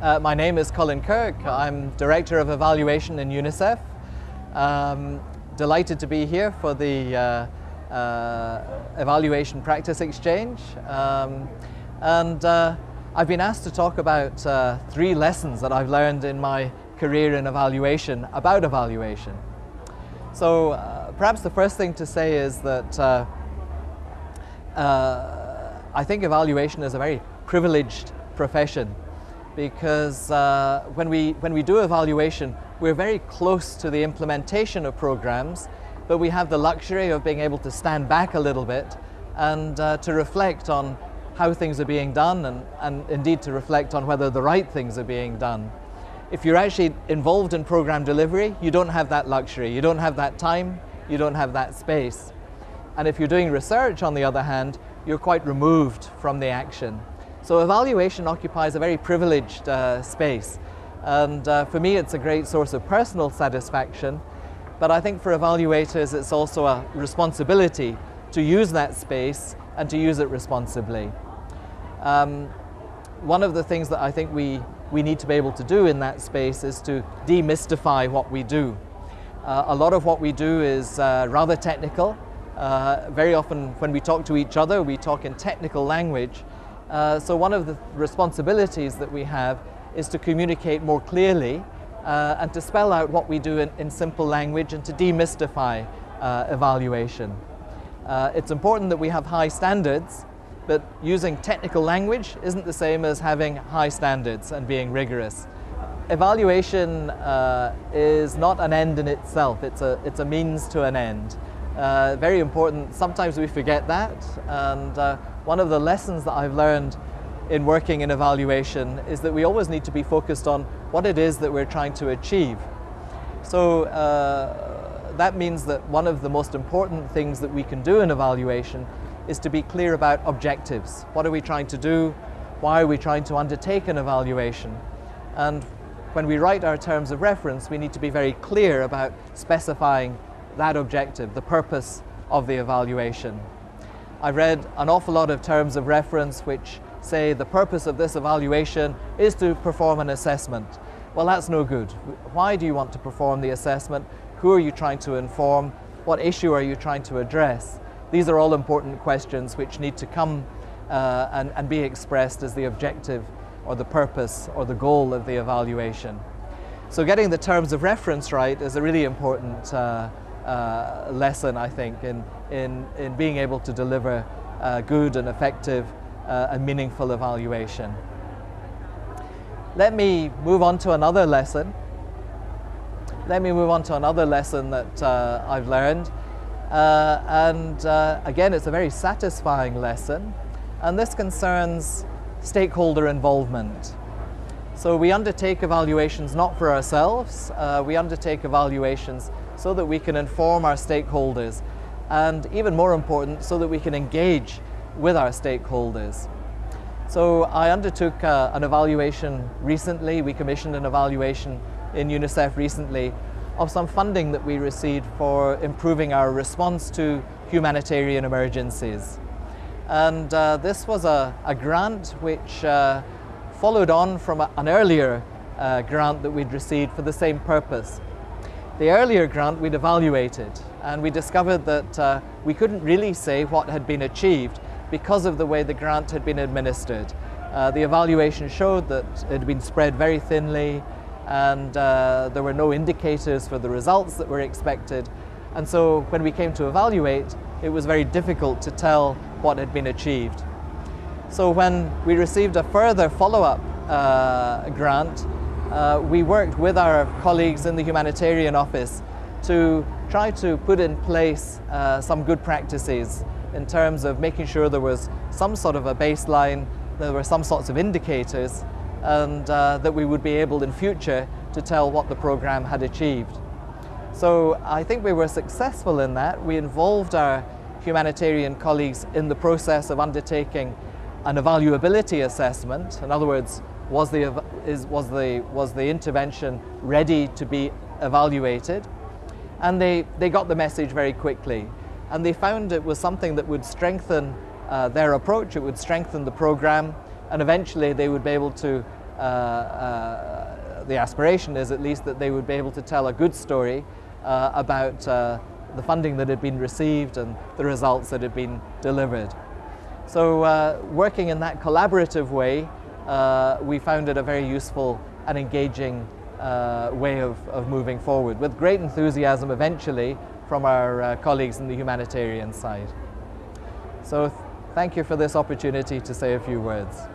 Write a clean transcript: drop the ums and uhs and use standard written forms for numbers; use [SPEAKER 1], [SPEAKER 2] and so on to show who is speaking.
[SPEAKER 1] My name is Colin Kirk. I'm Director of Evaluation in UNICEF. Delighted to be here for the Evaluation Practice Exchange. I've been asked to talk about 3 lessons that I've learned in my career in evaluation about evaluation. So perhaps the first thing to say is that I think evaluation is a very privileged profession, because when we do evaluation, we're very close to the implementation of programs, but we have the luxury of being able to stand back a little bit and to reflect on how things are being done, and indeed to reflect on whether the right things are being done. If you're actually involved in program delivery, you don't have that luxury, you don't have that time, you don't have that space. And if you're doing research, on the other hand, you're quite removed from the action. So evaluation occupies a very privileged space, and for me it's a great source of personal satisfaction, but I think for evaluators it's also a responsibility to use that space and to use it responsibly. One of the things that I think we need to be able to do in that space is to demystify what we do. A lot of what we do is rather technical. Very often when we talk to each other, we talk in technical language. So one of the responsibilities that we have is to communicate more clearly and to spell out what we do in simple language and to demystify evaluation. It's important that we have high standards, but using technical language isn't the same as having high standards and being rigorous. Evaluation is not an end in itself, it's a means to an end. Very important. Sometimes we forget that, and one of the lessons that I've learned in working in evaluation is that we always need to be focused on what it is that we're trying to achieve. So that means that one of the most important things that we can do in evaluation is to be clear about objectives. What are we trying to do? Why are we trying to undertake an evaluation? And when we write our terms of reference, we need to be very clear about specifying that objective, the purpose of the evaluation. I've read an awful lot of terms of reference which say the purpose of this evaluation is to perform an assessment. Well, that's no good. Why do you want to perform the assessment? Who are you trying to inform? What issue are you trying to address? These are all important questions which need to come and be expressed as the objective or the purpose or the goal of the evaluation. So getting the terms of reference right is a really important lesson, I think, in being able to deliver good and effective and meaningful evaluation. Let me move on to another lesson. That I've learned. Again, it's a very satisfying lesson, and this concerns stakeholder involvement. So we undertake evaluations not for ourselves, we undertake evaluations so that we can inform our stakeholders, and even more important, so that we can engage with our stakeholders. So I undertook an evaluation recently. We commissioned an evaluation in UNICEF recently of some funding that we received for improving our response to humanitarian emergencies. And this was a grant which followed on from an earlier grant that we'd received for the same purpose. The earlier grant we'd evaluated, and we discovered that we couldn't really say what had been achieved because of the way the grant had been administered. The evaluation showed that it had been spread very thinly, and there were no indicators for the results that were expected. And so when we came to evaluate, it was very difficult to tell what had been achieved. So when we received a further follow-up grant, we worked with our colleagues in the humanitarian office to try to put in place some good practices in terms of making sure there was some sort of a baseline, there were some sorts of indicators, and that we would be able in future to tell what the program had achieved. So I think we were successful in that. We involved our humanitarian colleagues in the process of undertaking an evaluability assessment. In other words, was the intervention ready to be evaluated? And they got the message very quickly, and they found it was something that would strengthen their approach, it would strengthen the program, and eventually they would be able to the aspiration is at least that they would be able to tell a good story about the funding that had been received and the results that had been delivered. So working in that collaborative way, we found it a very useful and engaging way of moving forward, with great enthusiasm eventually from our colleagues in the humanitarian side. So thank you for this opportunity to say a few words.